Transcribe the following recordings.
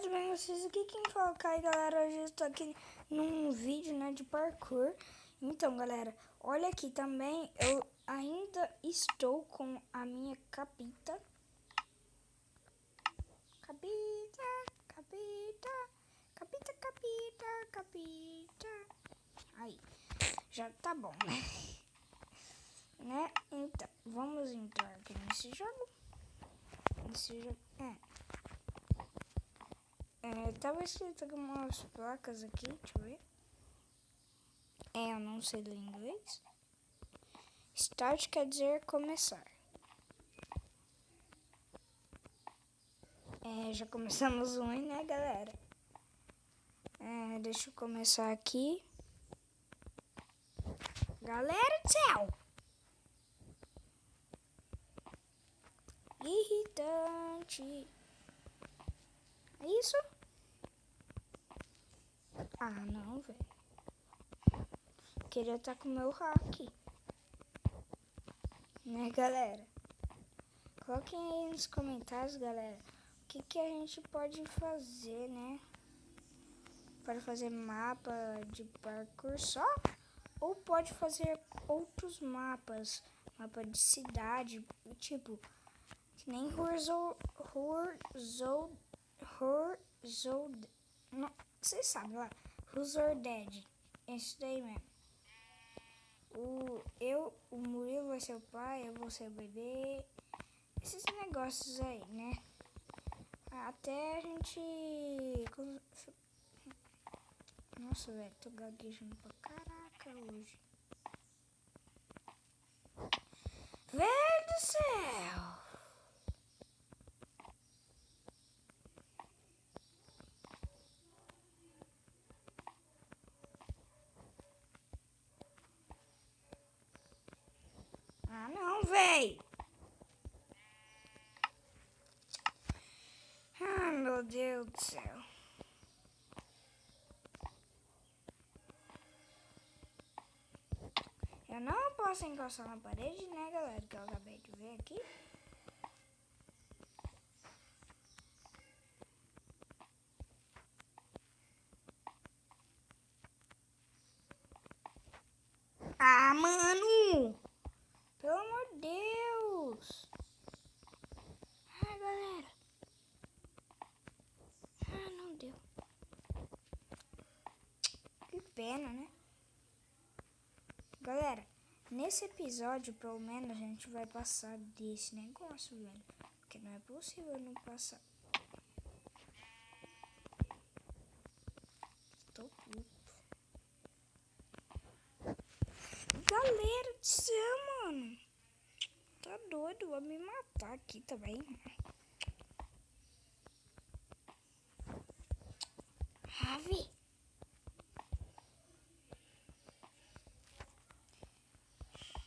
tudo bem com vocês? Aqui quem fala, Kai, galera. Hoje eu estou aqui num vídeo, né, de parkour. Então, galera, olha aqui também, eu ainda estou com a minha capita. Capita. Aí, já tá bom, né? Então, vamos entrar aqui nesse jogo. Tava escrito algumas placas aqui, deixa eu ver. Eu não sei ler inglês. Start quer dizer começar. Já começamos ruim, né, galera? Deixa eu começar aqui. Galera do céu! Irritante. É isso? Ah, não, velho. Queria estar com o meu hack. Né, galera? Coloquem aí nos comentários, galera, o que a gente pode fazer, né? Para fazer mapa de parkour só? Ou pode fazer outros mapas. Mapa de cidade, tipo, que nem vocês sabem lá, Horizon Dead. Esse daí mesmo. O Murilo vai ser o pai, eu vou ser o bebê. Esses negócios aí, né? Até a gente... Nossa, velho, tô gaguejando pra caraca hoje. Velho do céu! Ah, não, véi! Ah, meu Deus do céu. Eu não posso encostar na parede, né, galera? Que eu acabei de ver aqui. Ah, mano! Pelo amor de Deus! Ah, galera! Ah, não deu. Que pena, né? Galera, nesse episódio, pelo menos, a gente vai passar desse negócio, velho. Porque não é possível não passar. Tô puto. Galera do céu, mano. Tá doido, vai me matar aqui também. Ravi.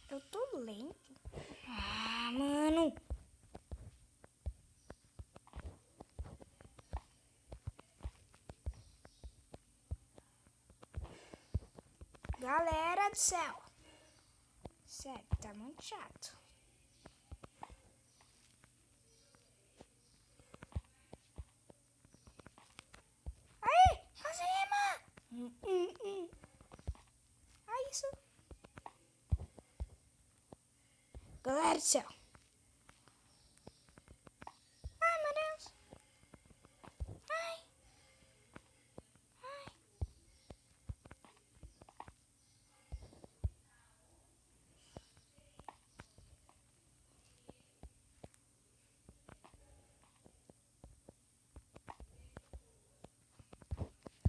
Eu tô lento. Ah, mano. Galera do céu. Sério, tá muito chato. Aí, acima. É isso. Galera do céu. Ai, meu Deus. Ai.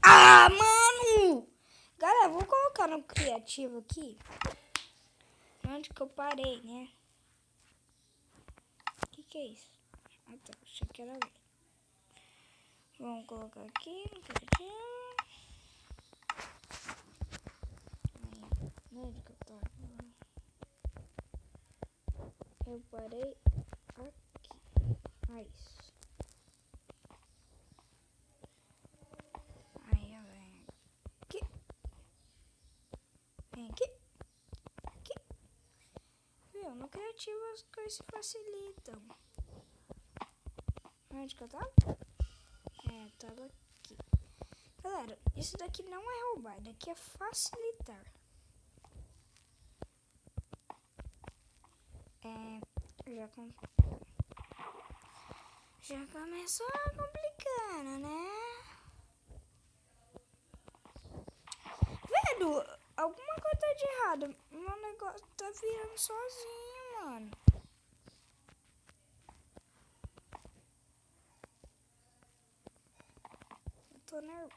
Ah, mano! Galera, vou colocar no criativo aqui. Onde que eu parei, né? O que é isso? Ah, tá. Achei que era ver. Vamos colocar aqui no criativo. Aí, onde que eu tava? Eu parei aqui. Ah, isso. Aí eu venho aqui. Vem aqui. Aqui. Viu? No criativo as coisas se facilitam. Onde que eu tava? botá-lo aqui. Galera, isso daqui não é roubar, daqui é facilitar. Já começou complicando, né? Velho, alguma coisa tá de errado. Meu negócio tá virando sozinho, mano. Eu tô nervoso.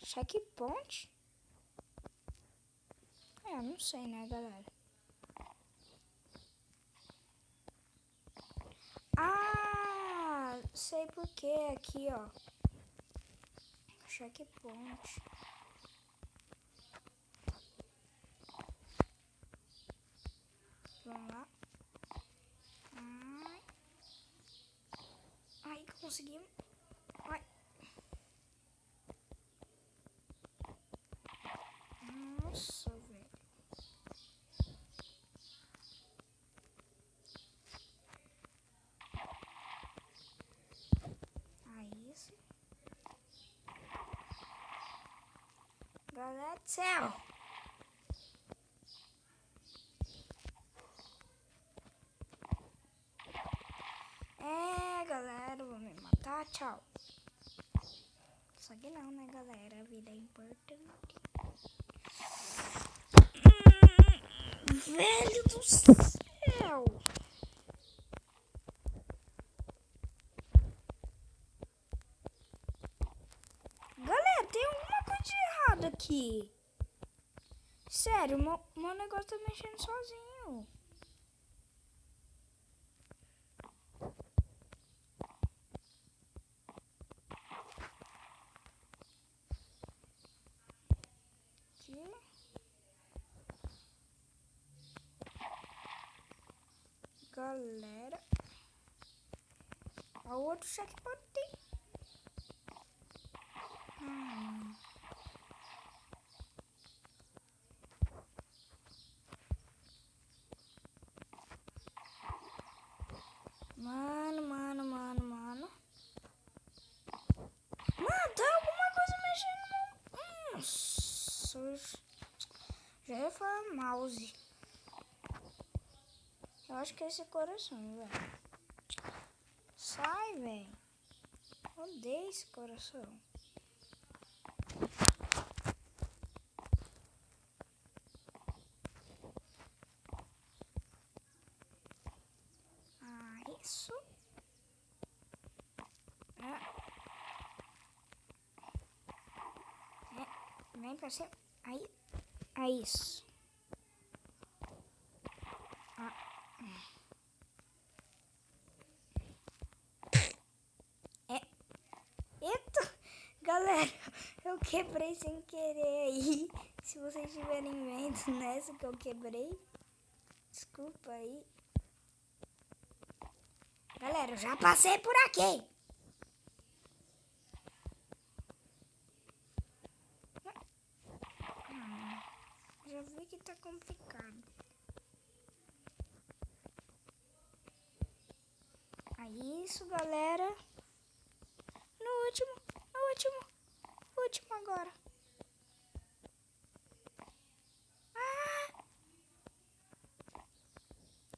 Checkpoint? Eu não sei, né, galera? Ah, sei por que aqui, ó. Checkpoint. Vamos lá. Ai, conseguimos. Ai. Nossa, velho. Aí, isso. Galera do céu. Galera, vou me matar. Tchau. Só que não, né, galera? A vida é importante. Velho do céu. Galera, tem alguma coisa de errado aqui. Sério, meu negócio tá mexendo sozinho. Aqui. Galera. O outro checkpoint tem. Mano. Mano, tá alguma coisa mexendo. Nossa. Já ia falar mouse. Eu acho que é esse coração, velho. Sai, velho. Odeio esse coração. Isso. Vem pra cima. Aí, isso. Eita, galera, eu quebrei sem querer aí. Se vocês estiverem vendo nessa que eu quebrei, desculpa aí. Galera, eu já passei por aqui. Já vi que tá complicado. Aí, isso, galera. No último agora.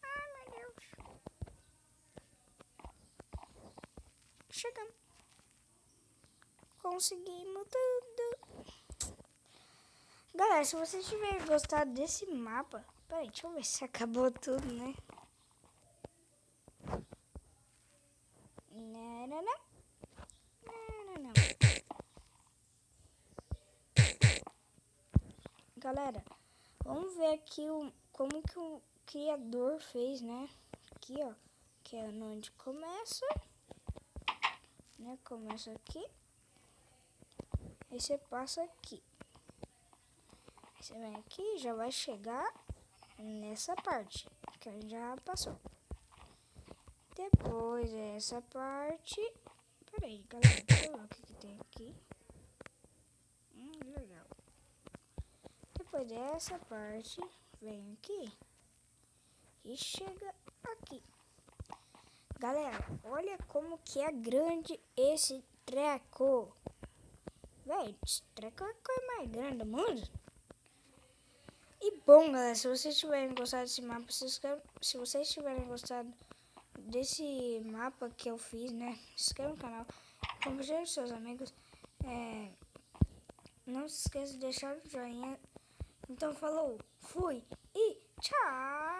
Ai, meu Deus. Chegamos. Conseguimos tudo. Galera, se vocês tiverem gostado desse mapa... Peraí, deixa eu ver se acabou tudo, né? Não. Galera, vamos ver aqui como que o criador fez, né? Aqui, ó. Que é onde começa. Né? Começa aqui. Aí você passa aqui. Aí você vem aqui, já vai chegar. nessa parte que a gente já passou. Depois essa parte... Peraí, galera, deixa eu ver o que tem aqui. Legal. Depois dessa parte, vem aqui e chega aqui. Galera, olha como que é grande esse treco. Véi, esse treco é a coisa mais grande do mundo. E bom, galera, se vocês tiverem gostado desse mapa, se vocês tiverem gostado desse mapa que eu fiz, né? Se inscreva no canal, compartilhe com seus amigos. Não se esqueça de deixar o joinha. Então falou, fui e tchau!